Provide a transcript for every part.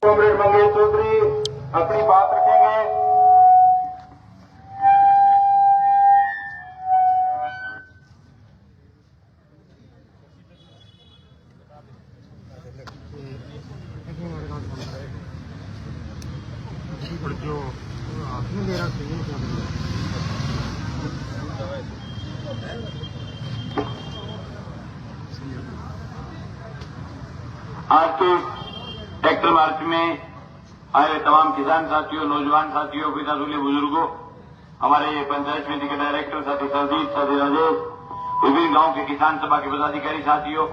Comrade Mangesh Chaudhary अपनी बात रखेंगे। जो आपने मेरा आज के ट्रैक्टर मार्च में आए तमाम किसान साथियों, नौजवान साथियों, पितातुल्य बुजुर्गों, हमारे पंचायत समिति के डायरेक्टर साथी सरजीत, साथी राजेश, विभिन्न गांव के किसान सभा के पदाधिकारी साथियों,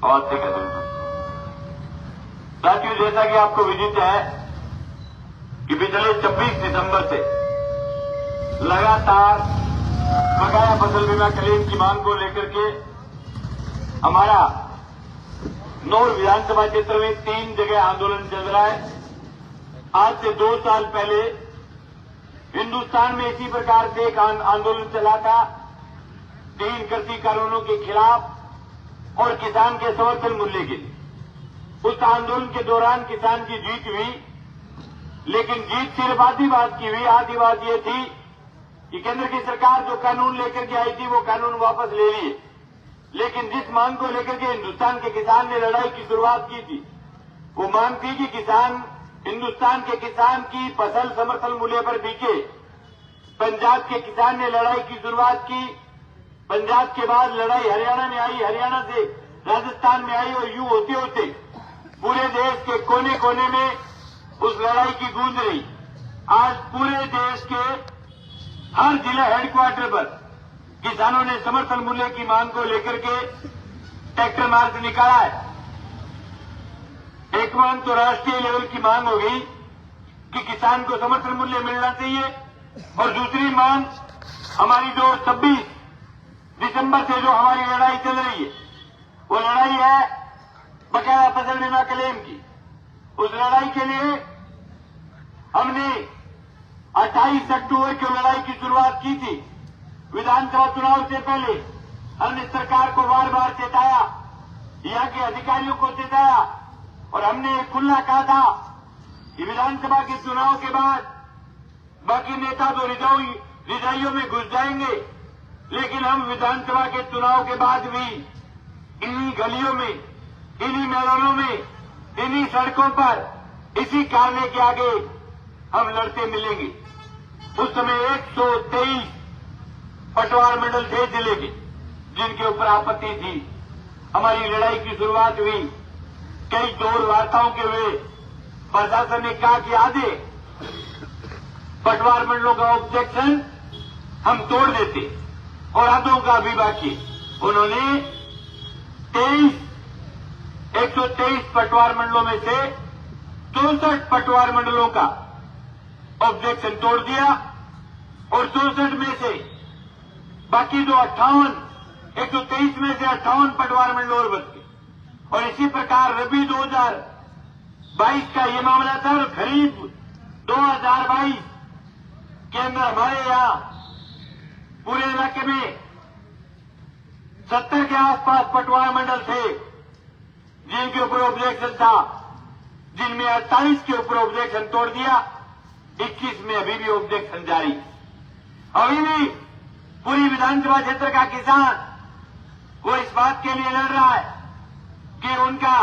आवाज से कहते हैं साथियों, जैसा कि आपको विदित है कि पिछले 26 दिसंबर से लगातार बकाया फसल बीमा क्लेम की मांग को लेकर के हमारा नौर विधानसभा क्षेत्र में 3 जगह आंदोलन चल रहा है। आज से 2 साल पहले हिंदुस्तान में इसी प्रकार से एक आंदोलन चला था 3 कृषि कानूनों के खिलाफ और किसान के समर्थन मूल्य के लिए। उस आंदोलन के दौरान किसान की जीत हुई, लेकिन जीत सिर्फ आधी बात की हुई। आधी बात ये थी कि केंद्र की सरकार जो कानून लेकर के आई थी वो कानून वापस ले लिए, लेकिन जिस मांग को लेकर के हिंदुस्तान के किसान ने लड़ाई की शुरुआत की थी वो मांग थी कि हिंदुस्तान के किसान की फसल समर्थन मूल्य पर बिके। पंजाब के किसान ने लड़ाई की शुरुआत की, पंजाब के बाद लड़ाई हरियाणा में आई, हरियाणा से राजस्थान में आई, और यूं होते होते पूरे देश के कोने कोने में उस लड़ाई की गूंज रही। आज पूरे देश के हर जिला हेडक्वार्टर पर किसानों ने समर्थन मूल्य की मांग को लेकर के ट्रैक्टर मार्च निकाला है। एक मांग तो राष्ट्रीय लेवल की मांग हो गई कि किसान को समर्थन मूल्य मिलना चाहिए, और दूसरी मांग हमारी जो 26 दिसंबर से जो हमारी लड़ाई चल रही है वो लड़ाई है बकाया फसल बीमा क्लेम की। उस लड़ाई के लिए हमने 28 अक्टूबर को लड़ाई की शुरुआत की थी। विधानसभा चुनाव से पहले हमने सरकार को बार बार चेताया, यहाँ के अधिकारियों को चेताया, और हमने खुला कहा था कि विधानसभा के चुनाव के बाद बाकी नेता तो रिजाइयों में घुस जाएंगे, लेकिन हम विधानसभा के चुनाव के बाद भी इन्हीं गलियों में, इन्हीं मैदानों में, इन्हीं सड़कों पर, इसी कार्यालय के आगे हम लड़ते मिलेंगे। उस समय 123 पटवार मंडल थे जिले के जिनके ऊपर आपत्ति थी। हमारी लड़ाई की शुरुआत हुई, कई दौर वार्ताओं के हुए। प्रशासन ने कहा कि आधे पटवार मंडलों का ऑब्जेक्शन हम तोड़ देते और आधों का अभी बाकी। उन्होंने 123 पटवार मंडलों में से 64 पटवार मंडलों का ऑब्जेक्शन तोड़ दिया, और 64 में से बाकी जो 123 में से 58 पटवार मंडल और बच गए। और इसी प्रकार रबी 2022 का ये मामला था, और खरीफ 2022 के अंदर हमारे यहां पूरे इलाके में 70 के आसपास पटवार मंडल थे जिनके ऊपर ऑब्जेक्शन था, जिनमें 48 के ऊपर ऑब्जेक्शन तोड़ दिया, 21 में अभी भी ऑब्जेक्शन जारी। अभी भी पूरी विधानसभा क्षेत्र का किसान वो इस बात के लिए लड़ रहा है कि उनका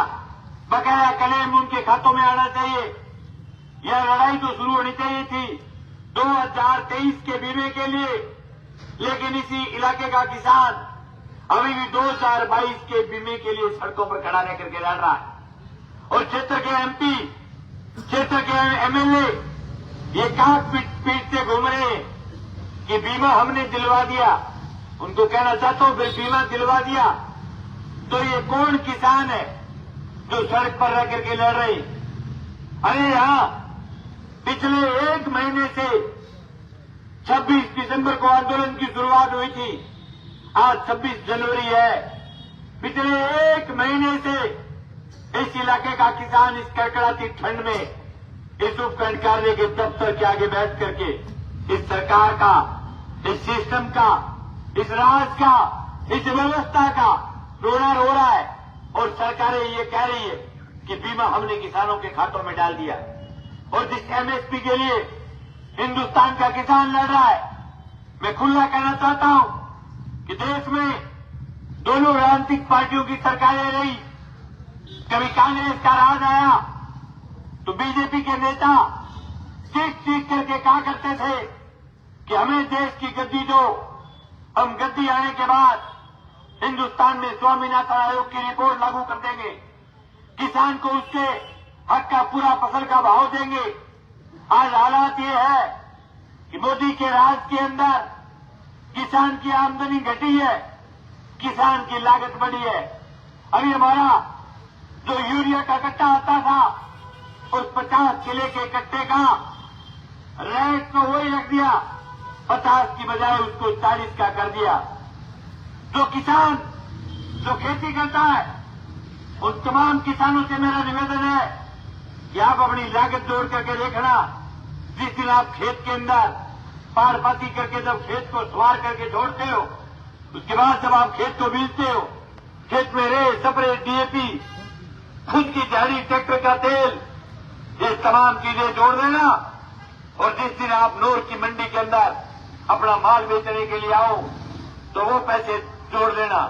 बकाया क्लेम उनके खातों में आना चाहिए। यह लड़ाई तो शुरू होनी चाहिए थी 2023 के बीमे के लिए, लेकिन इसी इलाके का किसान अभी भी 2022 के बीमे के लिए सड़कों पर खड़ा रह करके लड़ रहा है। और क्षेत्र के एमपी, क्षेत्र के एमएलए ये काक पीटते घूम रहे हैं कि बीमा हमने दिलवा दिया। उनको कहना चाहता हूं, फिर बीमा दिलवा दिया तो ये कौन किसान है जो सड़क पर रह करके लड़ रहे? अरे यहां पिछले 1 महीने से 26 दिसंबर को आंदोलन की शुरुआत हुई थी, आज 26 जनवरी है। पिछले 1 महीने से इस इलाके का किसान इस कड़कड़ाती ठंड में इस उपखंड कार्यालय के दफ्तर के आगे बैठ करके इस सरकार का, इस सिस्टम का, इस राज का, इस व्यवस्था का रोना रो रहा है। और सरकारें ये कह रही है कि बीमा हमने किसानों के खातों में डाल दिया। और जिस एमएसपी के लिए हिंदुस्तान का किसान लड़ रहा है, मैं खुला कहना चाहता हूं कि देश में दोनों राजनीतिक पार्टियों की सरकारें रही। कभी कांग्रेस का राज आया तो बीजेपी के नेता चीख करके कहा करते थे कि हमें देश की गद्दी दो, हम गद्दी आने के बाद हिंदुस्तान में स्वामीनाथन आयोग की रिपोर्ट लागू कर देंगे, किसान को उसके हक का पूरा फसल का भाव देंगे। आज हालात ये है कि मोदी के राज के अंदर किसान की आमदनी घटी है, किसान की लागत बढ़ी है। अभी हमारा जो यूरिया का कट्टा आता था, उस 50 किले के कट्टे का रेट तो वही रख दिया, 50 की बजाय उसको 40 का कर दिया। जो किसान जो खेती करता है, उन तमाम किसानों से मेरा निवेदन है कि आप अपनी लागत जोड़ करके देखना। जिस दिन आप खेत के अंदर पारपाती करके जब खेत को सवार करके छोड़ते हो, उसके बाद जब आप खेत को बीजते हो, खेत में रे स्प्रे डीएपी, खुद की झाड़ी, ट्रैक्टर का तेल, ये तमाम चीजें जोड़ देना। और जिस दिन आप नूर की मंडी के अंदर अपना माल बेचने के लिए आओ तो वो पैसे जोड़ देना।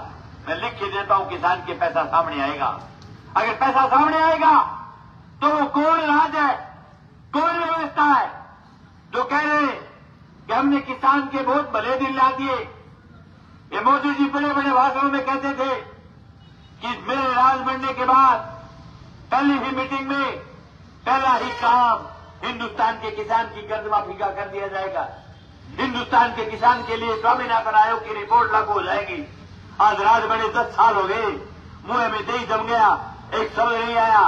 मैं लिख के देता हूं, किसान के पैसा सामने आएगा। अगर पैसा सामने आएगा तो वो कौन राज है, कौन व्यवस्था है जो कह रहे हैं कि हमने किसान के बहुत भले दिन ला दिए। ये मोदी जी बड़े बड़े भाषणों में कहते थे कि मेरे राज बनने के बाद पहली ही मीटिंग में पहला ही काम हिंदुस्तान के किसान की कर्ज माफी का कर दिया जाएगा। हिंदुस्तान के किसान के लिए स्वामीनाथन आयोग की रिपोर्ट लागू हो जाएगी। आज राज बने 10 साल हो गए, मुंह में दही जम गया, एक शब्द नहीं आया।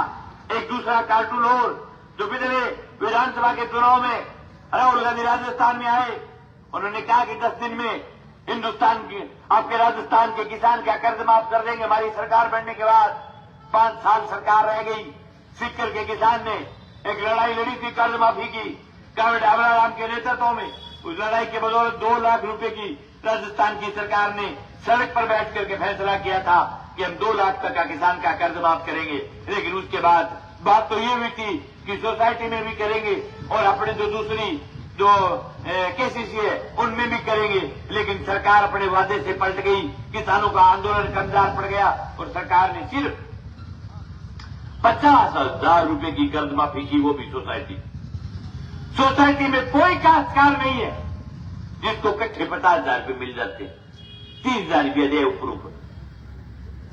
एक दूसरा कार्टून और जो पिछले विधानसभा के चुनाव में राहुल गांधी राजस्थान में आए, उन्होंने कहा कि 10 दिन में हिंदुस्तान की आपके राजस्थान के किसान का कर्ज माफ कर देंगे। हमारी सरकार बनने के बाद 5 साल सरकार रह गई। सीकर के किसान ने एक लड़ाई लड़ी थी कर्ज माफी की, कांवड़ आबराराम के नेतृत्व में। उस लड़ाई के बदौलत 2 लाख रुपए की राजस्थान की सरकार ने सड़क पर बैठ करके फैसला किया था कि हम 2 लाख तक का किसान का कर्ज माफ करेंगे। लेकिन उसके बाद बात तो ये हुई थी कि सोसाइटी में भी करेंगे और अपने जो दूसरी जो केसीसी है उनमें भी करेंगे। लेकिन सरकार अपने वादे से पलट गई, किसानों का आंदोलन कमजोर पड़ गया और सरकार ने सिर्फ 50,000 रुपए की कर्ज माफी की, वो भी सोसाइटी में कोई काश्तकार नहीं है जिसको इकट्ठे 50,000 रुपये मिल जाते, 30,000 रुपये दे ऊपर।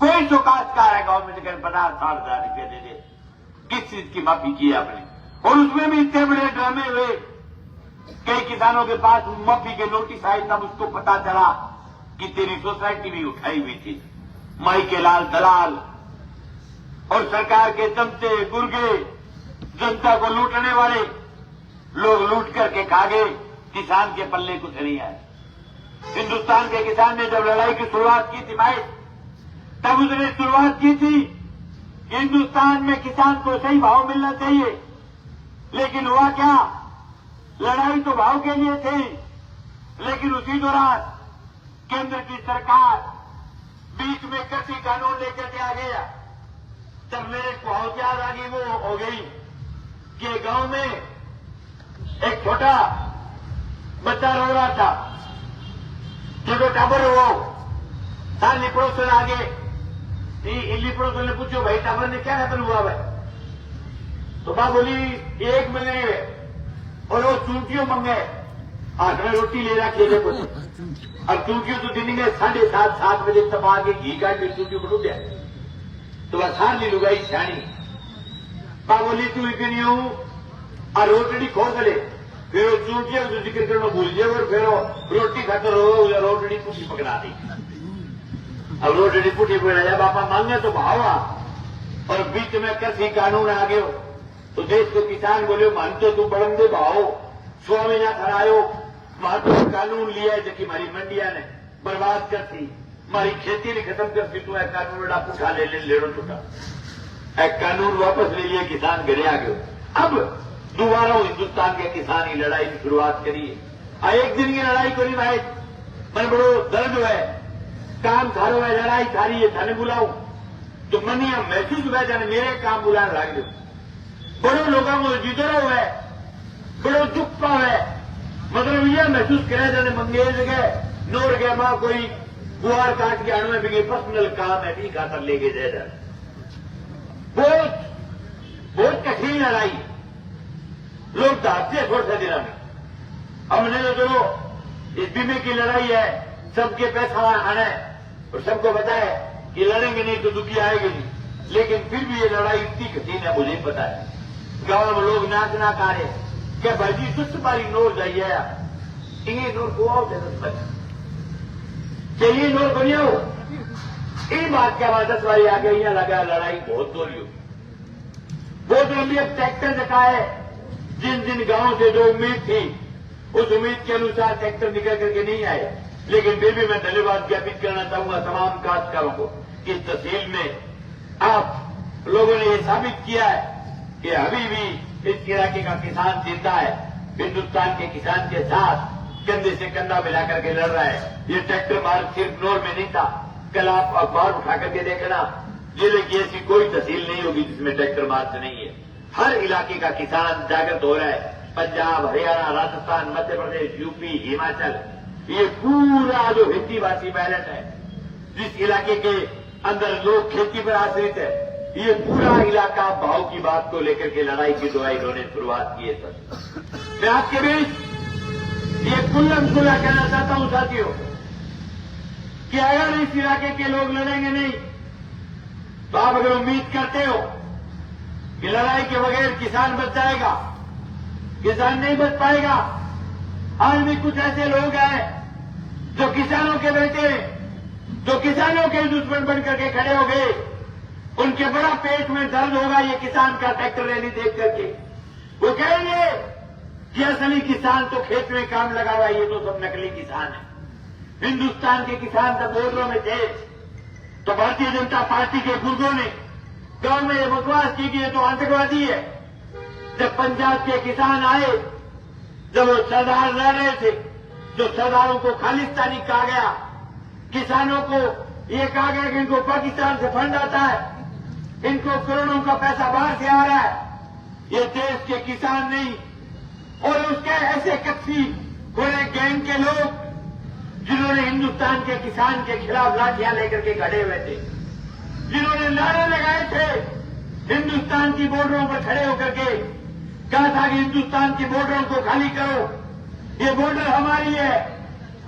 कोई जो काश्तकार है गांव में से 50-60,000 रुपये दे दे। किस चीज की माफी की आपने? और उसमें भी इतने बड़े ड्रामे हुए, कई किसानों के पास माफी के नोटिस आए, तब उसको पता चला कि तेरी सोसाइटी भी उठाई हुई थी। माई के लाल दलाल और सरकार के चमचे गुर्गे, जनता को लूटने वाले लोग लूट करके खा गए। किसान के पल्ले कुछ नहीं आया। हिंदुस्तान के किसान ने जब लड़ाई की शुरुआत की थी भाई, तब उसने शुरुआत की थी हिंदुस्तान में किसान को सही भाव मिलना चाहिए। लेकिन हुआ क्या? लड़ाई तो भाव के लिए थी, लेकिन उसी दौरान केंद्र की सरकार बीच में कृषि कानून लेकर के आ गया। जब मेरे पहुंच याद आ गई, वो हो गई कि गांव में एक छोटा बच्चा रो रहा था, छोटो टाबर हो, साली पड़ोसन आगे इल्ली पड़ोसन ने पूछो भाई टाबर ने क्या खत्म हुआ भाई? तो मां बोली 1 महीने और वो चूंटियों मंगे, हाथ में रोटी ले रखी है। देखो अब चूंटियों तो दिन में 7:30-7 बजे तब आगे घी काट के चूंटियों को डूब जाए। तो वह सारी लुगाई सियाणी मां बोली तू इतनी हूं और रोटी खोस ले, फिर चूंटियों को जिक्र करना भूल जाए और फिर रोटी खाते रहो या रोटी पुटी पकड़ा दी। अब रोटी पुटी पकड़ा बापा मांगे तो भावा, और बीच में कृषि कानून आ गयो तो देश को किसान बोले मानते तू बड़ंदे भाव स्वामीनाथन आयोग महत्व कानून लिया है जबकि हमारी मंडिया ने बर्बाद करती, हमारी खेती ने खत्म करती। तू एक कानून बड़ा पुठा ले लेड़ो छुटा, एक कानून वापस ले लिया, किसान घरे आ गयो। अब दोबारा हिंदुस्तान के किसान की लड़ाई की शुरुआत करिए। एक दिन की लड़ाई को नहीं भाई, मैं बड़ो दर्द है, काम थारो है, लड़ाई थारी है, थाने बुलाऊ तो मन यह महसूस हुआ जाने मेरे काम बुलाने लग गए बड़ो लोगों को जिधर हुआ बड़ो दुख पावे मतलब यह महसूस करा जाने मंगेज गए नोर गए मां कोई गुआर काट के आने में भी पर्सनल काम है भी खातर लेके जाए जाए बहुत बहुत कठिन लड़ाई लोग दाते छोड़ सा दिला में हमने तो चलो इस बीमे की लड़ाई है सबके पैसा आना है और सबको पता है कि लड़ेंगे नहीं तो दुखी आएंगे नहीं लेकिन फिर भी ये लड़ाई इतनी कठिन है मुझे पता है गांव में लोग नाचना का रहे क्या भाजी तुझ बारी नोर जाइए इंगे नोर को आओ चाहिए नोर को नहीं आओ इन बात के बाद 10 बारी आ गई यहाँ लगा लड़ाई बहुत दोहरी होगी बहुत लंबी अब ट्रैक्टर दिखा है जिन जिन गांव से जो उम्मीद थी उस उम्मीद के अनुसार ट्रैक्टर निकल करके नहीं आए लेकिन फिर भी मैं धन्यवाद ज्ञापित करना चाहूंगा तमाम काश्तकारों को कि इस तहसील में आप लोगों ने यह साबित किया है कि अभी भी इस इलाके का किसान जिंदा है हिंदुस्तान के किसान के साथ कंधे से कंधा मिलाकर के लड़ रहा है ये ट्रैक्टर मार्ग सिर्फ नोर में नहीं था कल आप अखबार उठा करके देखना जिले की ऐसी कोई तहसील नहीं होगी जिसमें ट्रैक्टर मार्च नहीं है हर इलाके का किसान जागृत हो रहा है पंजाब हरियाणा राजस्थान मध्य प्रदेश यूपी हिमाचल ये पूरा जो हिंदीवासी बैलेट है जिस इलाके के अंदर लोग खेती पर आश्रित है ये पूरा इलाका भाव की बात को लेकर के लड़ाई की दुआई इन्होंने शुरुआत की है सर मैं आपके बीच ये खुल्लम खुला कहना चाहता हूं साथियों कि अगर इस इलाके के लोग लड़ेंगे नहीं तो आप अगर उम्मीद करते हो कि लड़ाई के बगैर किसान बच जाएगा किसान नहीं बच पाएगा आज भी कुछ ऐसे लोग हैं जो किसानों के बेटे जो किसानों के दुश्मन बन करके खड़े हो गए उनके बड़ा पेट में दर्द होगा ये किसान का ट्रैक्टर रैली देख करके वो कहेंगे कि असली किसान तो खेत में काम लगा हुआ ये तो सब नकली किसान है हिंदुस्तान के किसान जब बॉर्डरों में थे तो भारतीय जनता पार्टी के बुजुर्गों ने गांव में ये बकवास की कि ये तो आतंकवादी है जब पंजाब के किसान आए जब वो सरदार लड़ रहे थे जो सरदारों को खालिस्तानी कहा गया किसानों को ये कहा गया कि इनको पाकिस्तान से फंड आता है इनको करोड़ों का पैसा बाहर से आ रहा है ये देश के किसान नहीं और उसके ऐसे कच्ची पूरे गैंग के लोग जिन्होंने हिंदुस्तान के किसान के खिलाफ लाठियां लेकर के खड़े हुए थे जिन्होंने नारे लगाए थे हिंदुस्तान की बॉर्डरों पर खड़े होकर के कहा था कि हिंदुस्तान की बॉर्डरों को खाली करो ये बॉर्डर हमारी है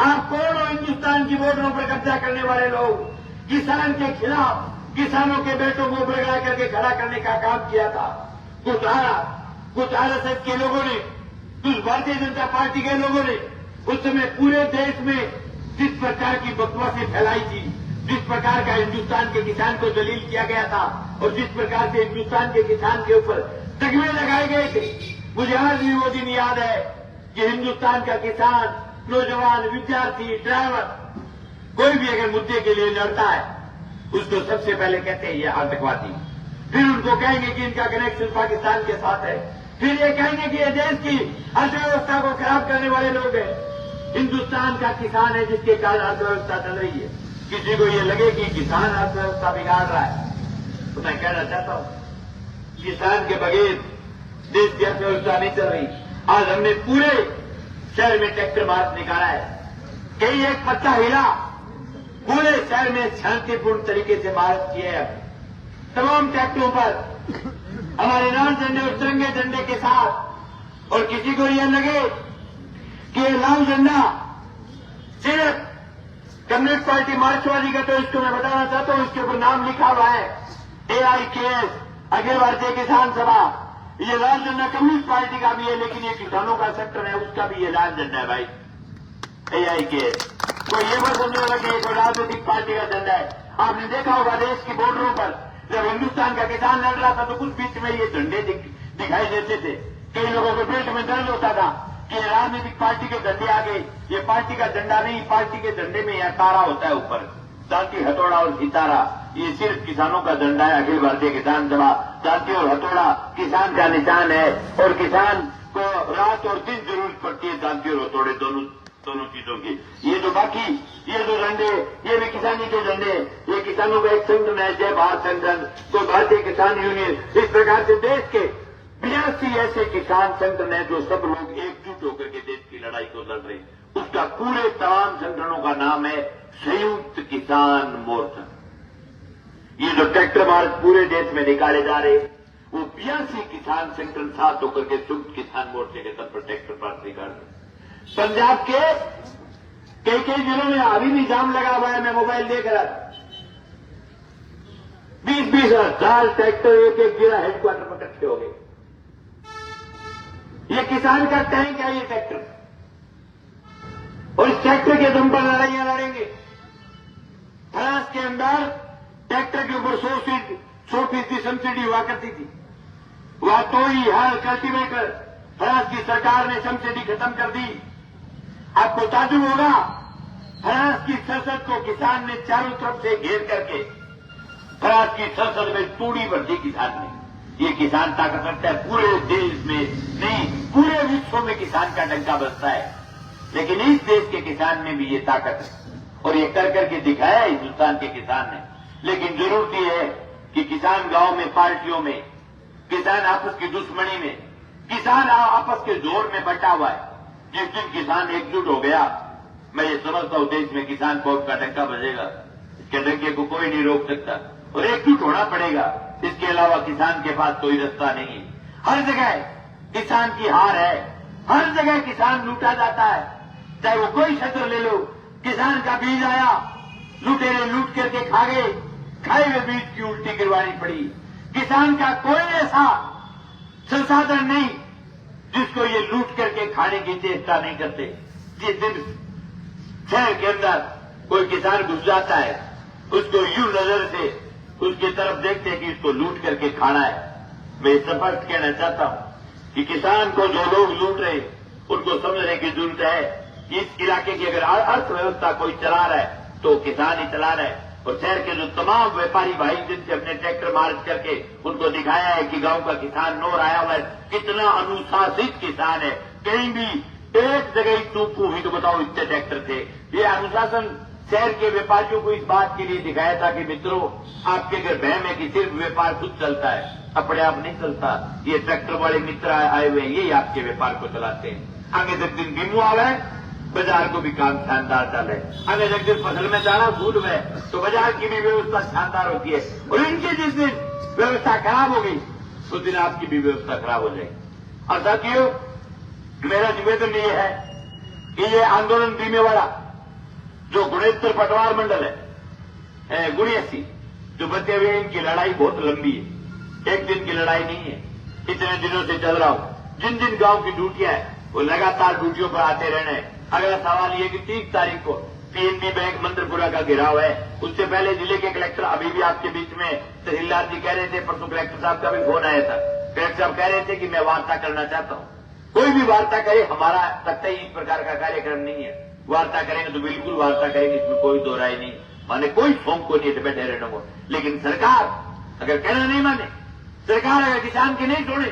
आप कौन हो हिंदुस्तान की बॉर्डरों पर कब्जा करने वाले लोग किसान के खिलाफ किसानों के बेटों को बरगड़ा करके खड़ा करने का काम किया था कुछ आरएसएस के लोगों ने कुछ भारतीय जनता पार्टी के लोगों ने उस समय पूरे देश में जिस प्रकार की बकवासें फैलाई थी जिस प्रकार का हिंदुस्तान के किसान को दलील किया गया था और जिस प्रकार से हिंदुस्तान के किसान के ऊपर तगमे लगाए गए थे मुझे आज भी वो दिन याद है कि हिंदुस्तान का किसान नौजवान विद्यार्थी ड्राइवर कोई भी अगर मुद्दे के लिए लड़ता है उसको सबसे पहले कहते हैं ये आतंकवादी फिर उनको कहेंगे कि इनका कनेक्शन पाकिस्तान के साथ है फिर ये कहेंगे कि ये देश की अर्थव्यवस्था को खराब करने वाले लोग हैं हिंदुस्तान का किसान है जिसके कारण अर्थव्यवस्था चल रही है किसी को ये लगे कि किसान अर्थव्यवस्था बिगाड़ रहा है तो मैं कहना चाहता हूं किसान के बगैर देश की अर्थव्यवस्था नहीं चल रही आज हमने पूरे शहर में ट्रैक्टर मार्च निकाला है कहीं एक पत्ता हिला पूरे शहर में शांतिपूर्ण तरीके से मार्च किए हैं तमाम ट्रैक्टरों पर हमारे लाल झंडे और तिरंगे झंडे के साथ और किसी को यह लगे कि ये लाल झंडा सिर्फ कम्युनिस्ट पार्टी मार्क्सवादी का तो इसको मैं बताना चाहता हूं इसके ऊपर नाम लिखा हुआ है AIKS अखिल भारतीय किसान सभा ये लाल झंडा कम्युनिस्ट पार्टी का भी है लेकिन ये किसानों का सेक्टर है उसका भी ये लाल झंडा है भाई AIKS तो ये मत समझने लगे एक राजनीतिक पार्टी का झंडा है आपने देखा होगा देश की बॉर्डरों पर जब हिंदुस्तान का किसान लड़ रहा था तो कुछ बीच में ये झंडे दिखाई देते थे कई लोगों को पेट में दर्द होता था कि राजनीतिक पार्टी के झंडे आ गए ये पार्टी का झंडा नहीं पार्टी के झंडे में यह तारा होता है ऊपर जाति हथौड़ा और सितारा ये सिर्फ किसानों का झंडा है अखिल भारतीय किसान सभा जाति और हथौड़ा किसान का निशान है और किसान को रात और दिन जरूरत पड़ती है जाति और हथौड़े दोनों दोनों चीजों की। ये जो बाकी ये जो झंडे, ये भी किसानी के झंडे, ये किसानों का एक संगठन है, जय भारत संगठन, तो भारतीय किसान यूनियन। इस प्रकार से देश के 82 ऐसे किसान संगठन है जो सब लोग एकजुट होकर के देश की लड़ाई को लड़ रहे हैं। उसका पूरे तमाम संगठनों का नाम है संयुक्त किसान मोर्चा। ये जो ट्रैक्टर मार्च पूरे देश में निकाले जा रहे वो 82 किसान संगठन साथ होकर के संयुक्त किसान मोर्चे के तौर पर ट्रैक्टर मार्च निकाल रहे। पंजाब के कई जिलों में अभी भी जाम लगा हुआ है, मैं मोबाइल देख रहा था। 20-20 हजार ट्रैक्टर एक जिला हेडक्वार्टर पर इकट्ठे हो गए। ये किसान का टैंक है ये ट्रैक्टर, और इस ट्रैक्टर के दम पर लड़ाइयां लड़ेंगे। फ्रांस के अंदर ट्रैक्टर के ऊपर 100% सब्सिडी हुआ करती थी। वह तो ही हर कल्टीवेटर फ्रांस की सरकार ने सब्सिडी खत्म कर दी। आपको ताजुब होगा, फ्रांस की संसद को किसान ने चारों तरफ से घेर करके फ्रांस की संसद में तूड़ी भर दी किसान ने। ये किसान ताकत रखता है, पूरे देश में नहीं पूरे विश्व में किसान का डंका बजता है, लेकिन इस देश के किसान में भी ये ताकत है और ये कर करके दिखाया हिंदुस्तान के किसान ने। लेकिन जरूरत यह है कि किसान गांव में, पार्टियों में, किसान आपस की दुश्मनी में, किसान आपस के जोर में बटा हुआ है। जिस दिन किसान एकजुट हो गया, मैं ये समझता हूं देश में किसान कौम का डंका बजेगा। इसके डंके को कोई नहीं रोक सकता और एकजुट होना पड़ेगा। इसके अलावा किसान के पास कोई रास्ता नहीं है। हर जगह किसान की हार है, हर जगह किसान लूटा जाता है। चाहे वो कोई क्षेत्र ले लो, किसान का बीज आया, लुटेरे लूट करके खा गए, खाए हुए बीज की उल्टी गिरवानी पड़ी। किसान का कोई ऐसा संसाधन नहीं जिसको ये लूट करके खाने की चेष्टा नहीं करते। जिस दिन शहर के अंदर कोई किसान घुस जाता है, उसको यूं नजर से उसकी तरफ देखते हैं कि इसको लूट करके खाना है। मैं स्पष्ट कहना चाहता हूं कि किसान को जो लोग लूट रहे उनको समझने की जरूरत है कि इस इलाके की अगर अर्थव्यवस्था कोई चला रहा है तो किसान ही चला रहा है। और शहर के जो तमाम व्यापारी भाई जिनसे अपने ट्रैक्टर मार्च करके उनको दिखाया है कि गांव का किसान नोर आया हुआ है, कितना अनुशासित किसान है। कहीं भी एक जगह ही चूक हुई तो बताओ इतने ट्रैक्टर थे। ये अनुशासन शहर के व्यापारियों को इस बात के लिए दिखाया था कि मित्रों, आपके घर बहम है कि सिर्फ व्यापार खुद चलता है, अपने आप नहीं चलता। ये ट्रैक्टर वाले मित्र आए हुए हैं, यही आपके व्यापार को चलाते हैं। आगे जब दिन बीमू आवे, बाजार को भी काम शानदार चले। अगर जब दिन फसल में दाना भूल हुए तो बाजार की भी व्यवस्था शानदार होती है। और इनकी जिस दिन व्यवस्था खराब हो गई उस दिन आपकी भी व्यवस्था खराब हो जाएगी। और साथियों, मेरा निवेदन ये है कि ये आंदोलन बीमे वाला जो गुणेश्वर पटवार मंडल है, गुणियसी जो बचे हुए, इनकी लड़ाई बहुत लंबी है, एक दिन की लड़ाई नहीं है। इतने दिनों से चल रहा हूं। जिन जिन गांव की ड्यूटियां है वो लगातार ड्यूटियों पर आते रहना है। अगला सवाल ये कि 30 तारीख को पीएनबी बैंक मंत्रपुरा का घेराव है। उससे पहले जिले के कलेक्टर, अभी भी आपके बीच में तहसीलदार जी कह रहे थे, परसों कलेक्टर साहब का भी फोन आया था। कलेक्टर साहब कह रहे थे कि मैं वार्ता करना चाहता हूं। कोई भी वार्ता करे, हमारा कतई इस प्रकार का कार्यक्रम नहीं है। वार्ता करेंगे तो बिल्कुल वार्ता करेंगे, इसमें कोई दो राय नहीं। माने कोई सोम को नहीं बैठे रहने को। लेकिन सरकार अगर कहना नहीं माने, सरकार अगर किसान के नहीं छोड़े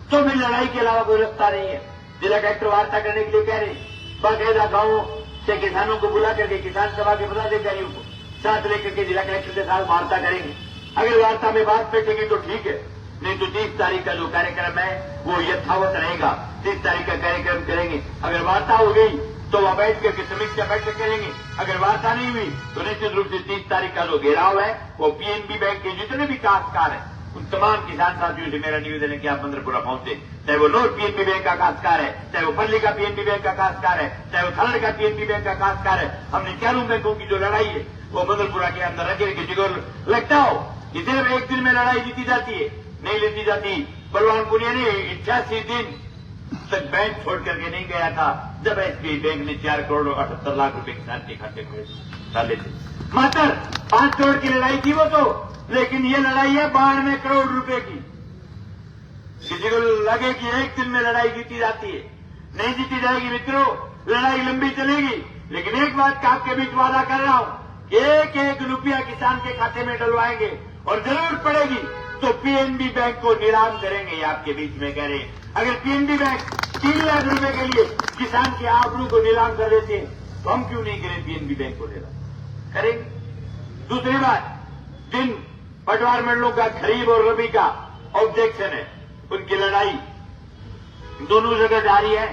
तो फिर लड़ाई के अलावा कोई रास्ता नहीं है। जिला कलेक्टर वार्ता करने के लिए कह रहे, बाकायदा गांवों से किसानों को बुला करके किसान सभा के पदाधिकारियों को साथ लेकर के जिला कलेक्टर के साथ वार्ता करेंगे। अगर वार्ता में बात बैठेगी तो ठीक है, नहीं तो 30 तारीख का जो कार्यक्रम है वो यथावत रहेगा। 30 तारीख का कार्यक्रम करेंगे। अगर वार्ता हो गई तो वह बैठ करके समीक्षा बैठक करेंगे। अगर वार्ता नहीं हुई तो निश्चित रूप से 30 तारीख का जो घेराव है वो पीएनबी बैंक के जितने भी काश्तकार हैं उन तमाम किसान साथियों से मेरा निवेदन है कि आप मंत्रपुरा पहुंचे। चाहे वो नोट पीएनबी बैंक का काश्तकार है, चाहे वो पल्ली का पीएनबी बैंक का काश्तकार है, चाहे वो थलड़ का पीएनबी बैंक का काश्तकार है। हमने चारों बैंकों की जो लड़ाई है वो मंत्रपुरा के अंदर रखे कि जिगर लगता हो कि सिर्फ एक दिन में लड़ाई जीती जाती है, नहीं लेती जाती। बलवान पुनिया ने 88 दिन तक बैंक छोड़ करके नहीं गया था जब एसबीआई बैंक ने 4 करोड़ 78 लाख रुपए किसान के खाते में डाले थे। मात्र 5 करोड़ की लड़ाई थी वो तो, लेकिन ये लड़ाई है 92 करोड़ रुपए की। किसी को लगे कि एक दिन में लड़ाई जीती जाती है, नहीं जीती जाएगी मित्रों। लड़ाई लंबी चलेगी। लेकिन एक बात का आपके बीच वादा कर रहा हूं, एक एक रुपया किसान के खाते में डलवाएंगे और जरूरत पड़ेगी तो पीएनबी बैंक को नीलाम करेंगे। आपके बीच में कह रहे, अगर पीएनबी बैंक 3 लाख रुपए के लिए किसान के आबरू को नीलाम कर देते हैं, तो हम क्यों नहीं करें पीएनबी बैंक को नीलाम करेंगे। दूसरी बात, जिन पटवार मंडलों का खरीफ और रबी का ऑब्जेक्शन है, उनकी लड़ाई दोनों जगह जारी है।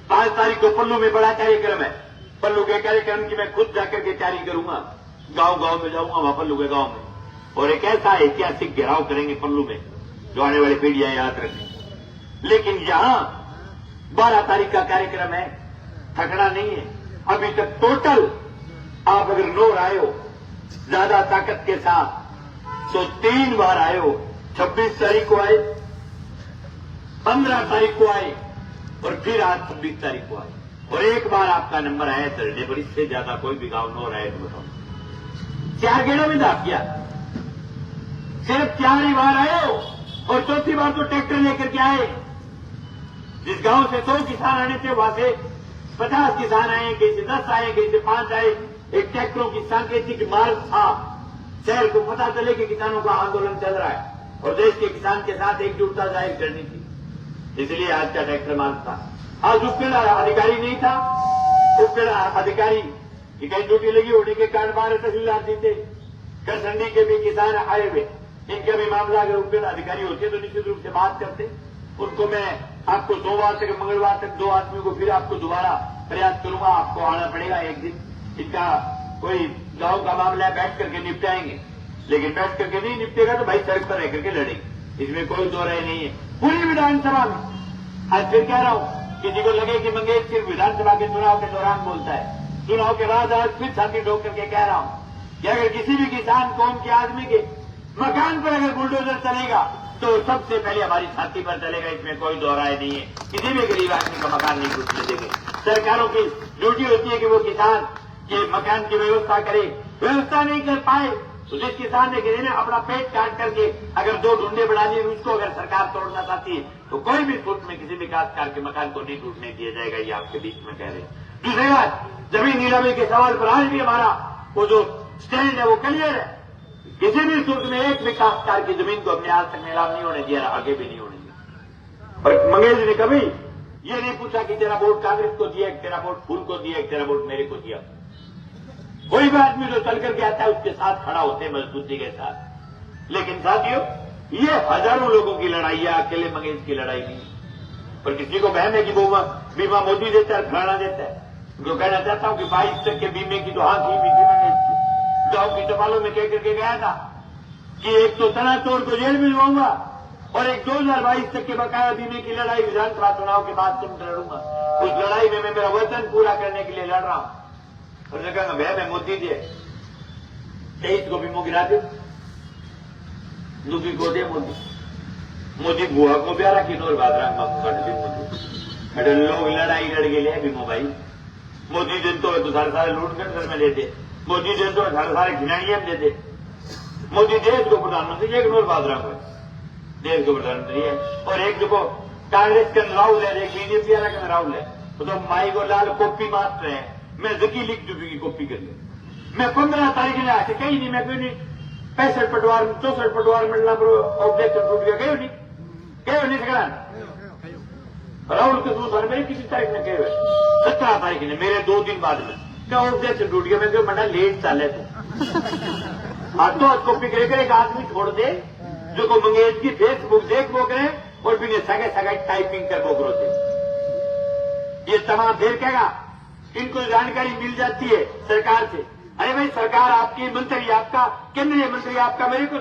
5 तारीख को पल्लू में बड़ा कार्यक्रम है। पल्लू के कार्यक्रम की मैं खुद जाकर के तैयारी करूंगा, गांव-गांव में जाऊंगा, वहां पल्लू के गांव में, और एक ऐसा ऐतिहासिक घेराव करेंगे पल्लू में जो आने वाली पीढ़ियां याद रखें। लेकिन यहां 12 तारीख का कार्यक्रम है, थकना नहीं है। अभी तक टोटल आप अगर 9 आए हो ज्यादा ताकत के साथ, तो 3 बार आए हो। 26 तारीख को आए, 15 तारीख को आए, और फिर आज 26 तारीख को आए, और एक बार आपका नंबर आया चलने पर। इससे ज्यादा कोई भी गांव 9 आए तो बताओ। 4 गेड़ों में दाप किया, सिर्फ 4 ही बार आए हो, और चौथी बार तो ट्रैक्टर लेकर के आए। जिस गांव से 100 किसान आने थे, वहां से 50 किसान आए, कहीं से 10 आए, कहीं से 5 आए। एक ट्रैक्टरों की सांकेतिक मार्ग था, शहर को पता चले कि किसानों का आंदोलन चल रहा है, और देश के किसान के साथ एकजुटता जाहिर करनी थी, इसलिए आज का ट्रैक्टर मार्ग था। आज उपकेड़ा अधिकारी नहीं था, उपकेड़ा अधिकारी की कहीं ड्यूटी लगी होने के कारण 12 तहसीलदार जीते। करसंडी के भी किसान आए हुए, इनका भी मामला अगर उपकेड़ा अधिकारी होते तो निश्चित रूप से बात करते। उनको मैं आपको सोमवार से मंगलवार तक 2 आदमियों को फिर आपको दोबारा प्रयास करूंगा, आपको आना पड़ेगा एक दिन। इनका कोई गांव का मामला है, बैठ करके निपटाएंगे, लेकिन बैठ करके नहीं निपटेगा तो भाई सड़क पर रह करके लड़ेंगे, इसमें कोई दो राय नहीं है। पूरी विधानसभा में आज फिर कह रहा हूं, किसी को लगे कि मंगेश सिर्फ विधानसभा के चुनाव के दौरान बोलता है, चुनाव के बाद आज फिर छाती ठोक करके कह रहा हूं कि अगर किसी भी किसान कौम के आदमी के मकान पर अगर बुलडोजर चलेगा तो सबसे पहले हमारी छाती पर चलेगा, इसमें कोई दो राय नहीं है। किसी भी गरीब आदमी का मकान नहीं टूटने देंगे। सरकारों की ड्यूटी होती है कि वो किसान के मकान की व्यवस्था करे, व्यवस्था नहीं कर पाए तो जिस किसान ने गिरे अपना पेट काट करके अगर 2 ढूंढे बढ़ा लिए, उसको अगर सरकार तोड़ना चाहती है तो कोई भी सूट में किसी भी काश्तकार के मकान को नहीं टूटने दिया जाएगा, ये आपके बीच में कह रहे हैं। दूसरी बात, जमीन नीलामी के सवाल पर आज भी हमारा वो जो स्टैंड है वो क्लियर है। किसी भी सूट में एक भी काश्तकार की जमीन को हमने आज तक नीलाम नहीं होने दिया, आगे भी नहीं होने दिया। और मंगेश जी ने कभी ये नहीं पूछा कि तेरा वोट कांग्रेस को दिया, तेरा वोट फूल को दिया, तेरा वोट मेरे को दिया। कोई भी आदमी जो चल करके आता है उसके साथ खड़ा होते हैं मजबूती के साथ। लेकिन साथियों, ये हजारों लोगों की लड़ाई है, अकेले मंगेश की लड़ाई नहीं। पर किसी को बहन है कि वो बीमा मोदी देता है, फलाना देता है, जो कहना चाहता हूं कि 22 तक के बीमे की तो हाँ की भी मंगेश की। गांव की चौपालों में कह करके गया था कि एक तो तना चोर को जेल में लूंगा और एक 2022 तक के बकाया बीमे की लड़ाई विधानसभा चुनाव के बाद तुम लड़ूंगा। उस लड़ाई में मैं मेरा वचन पूरा करने के लिए लड़ रहा हूं। और जगह भैया मैं मोदी दे 23 को बीमो गिरा दे, दुखी को दे मोदी बुआ को प्यारा किन्नौर बादरा मोदी लोग लड़ाई लड़ गए बीमो भाई। मोदी दिन तो सारे लूट कर घर में देते, मोदी दिन तो सारे खिलाड़ियां देते। मोदी देश को प्रधानमंत्री एक नूर बादरा को देश को प्रधानमंत्री है, और एक देखो कांग्रेस के राहुल है, एक बीजेपी वाला का राहुल है, तो माई को लाल कॉपी मास्टर है। मैं जकी लिख दूंगी की कॉपी कर ले। मैं 15 तारीख ने आके कहीं नहीं, मैं क्यों नहीं 65 पटवार 64 पटवार मिलना ऑब्जेक्शन टूट गया, गए नहीं सकता राहुल के दूसरे मेरे किसी तारीख ने गए 17 तारीख ने, मेरे 2 दिन बाद में क्या ऑब्जेक्शन टूट गया। मैं क्यों मंडा लेट चाले तो आज तो आज कॉपी करे एक आदमी छोड़ दे जो को मंगेश की फेसबुक देख वो करे और बिना सगे सगे टाइपिंग कर वो करो। ये तमाम फिर कहेगा इनको जानकारी मिल जाती है सरकार से। अरे भाई सरकार आपकी, मंत्री आपका, केंद्रीय मंत्री आपका, मेरे को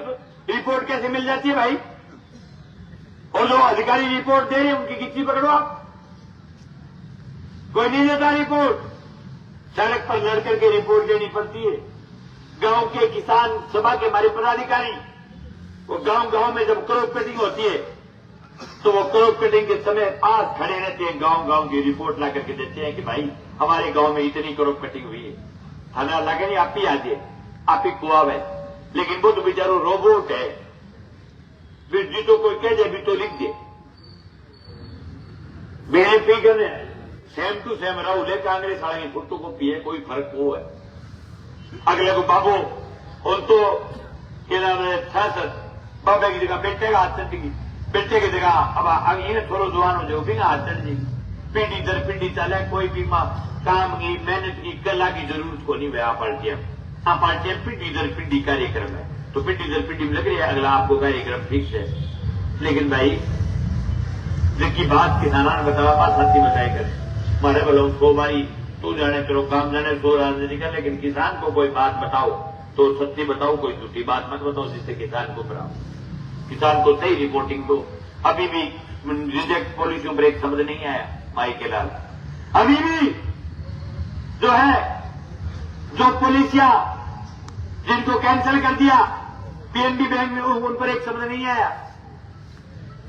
रिपोर्ट कैसे मिल जाती है भाई? और जो अधिकारी रिपोर्ट दे रहे हैं उनकी गिच्ची पकड़ो आप। कोई नहीं देता रिपोर्ट, सड़क पर लड़ करके रिपोर्ट देनी पड़ती है। गांव के किसान सभा के हमारे पदाधिकारी वो गांव में जब क्रॉप कटिंग होती है तो वो क्रॉप कटिंग के समय पास खड़े रहते हैं, गांव की रिपोर्ट ला करके देते हैं कि भाई हमारे गांव में इतनी क्रॉप कटिंग हुई है। थाना लगे नहीं, आप ही आ जाए, आप ही कुआव है। लेकिन वो तो बेचारो रोबोट है, फिर जी तो कोई कह दे भी तो लिख दे। मेरे फिगर है सेम टू सेम राहुल है, कांग्रेस वाले की फोटो कॉपी है, कोई फर्क वो है। अगले को बाबू उन तो क्या नाम है 66 बाबा की जगह बेटे का हाथ चढ़, बेटे की जगह अब आगे थोड़ा जुआन हो जाओ भी हाथ चढ़ जाएगी। पीढ़ी दर पीढ़ी चले, कोई भी काम की मेहनत की कला की जरूरत को नहीं हुआ पार्टियां। हाँ, पार्टियां पीढ़ी दर पीढ़ी कार्यक्रम है, तो पीढ़ी दर पीढ़ी में लग रही है अगला आपको कार्यक्रम फिक्स है। लेकिन भाई जिनकी बात किसाना ने बताया, बात सच्ची बताई कर मारे बोलो सो बारी तू जाने तेरो काम जाने सो राजनीति का, लेकिन किसान को कोई बात बताओ तो सच्ची बताओ, कोई झूठी बात मत बताओ जिससे किसान को बढ़ाओ, किसान को सही रिपोर्टिंग दो। अभी भी रिजेक्ट पॉलिसियों पर एक शब्द नहीं आया माई के लाल। अभी भी जो है जो पॉलिसियां जिनको कैंसिल कर दिया पीएनबी बैंक में, उन पर एक शब्द नहीं आया।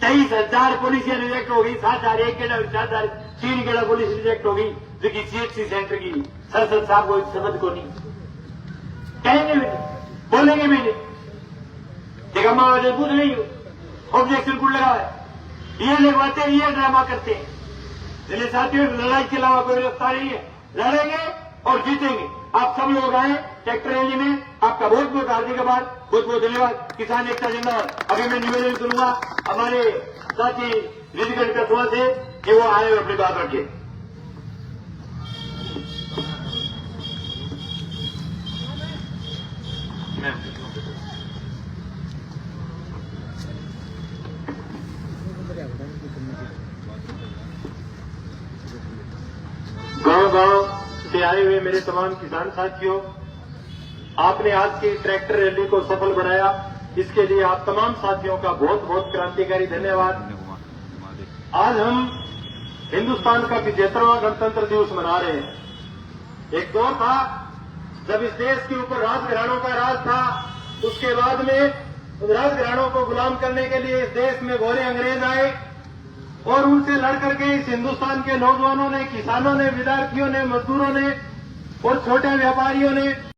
23,000 पॉलिसियां रिजेक्ट हो गई, 7,000 एक गेड़ा, 4,000 3 गेड़ा पॉलिसी रिजेक्ट हो गई, जो कि सीएचसी सेंटर की संसद साहब को शब्द को नहीं कहेंगे भी नहीं, बोलेंगे भी नहीं। देखा मैं पूछ नहीं हूं, ऑब्जेक्शन कुल लगा है, ये लगवाते हैं, ये ड्रामा करते हैं। इसलिए साथियों, लड़ाई के अलावा कोई रास्ता नहीं है, लड़ेंगे और जीतेंगे। आप सब लोग आए ट्रैक्टर रैली में, आपका बहुत बहुत हार्दिक आभार, बहुत बहुत धन्यवाद। किसान एकता जिंदाबाद। अभी मैं निवेदन करूंगा हमारे साथी रिजगढ़ कस्बा से कि वो आए और अपनी बात रखें। गांव-गांव से आए हुए मेरे तमाम किसान साथियों, आपने आज की ट्रैक्टर रैली को सफल बनाया, इसके लिए आप तमाम साथियों का बहुत बहुत क्रांतिकारी धन्यवाद। आज हम हिंदुस्तान का 75वां गणतंत्र दिवस मना रहे हैं। एक दौर था जब इस देश के ऊपर राजघरानों का राज था, उसके बाद में राजघरानों को गुलाम करने के लिए इस देश में गोरे अंग्रेज आए और उनसे लड़ करके इस हिंदुस्तान के नौजवानों ने, किसानों ने, विद्यार्थियों ने, मजदूरों ने और छोटे व्यापारियों ने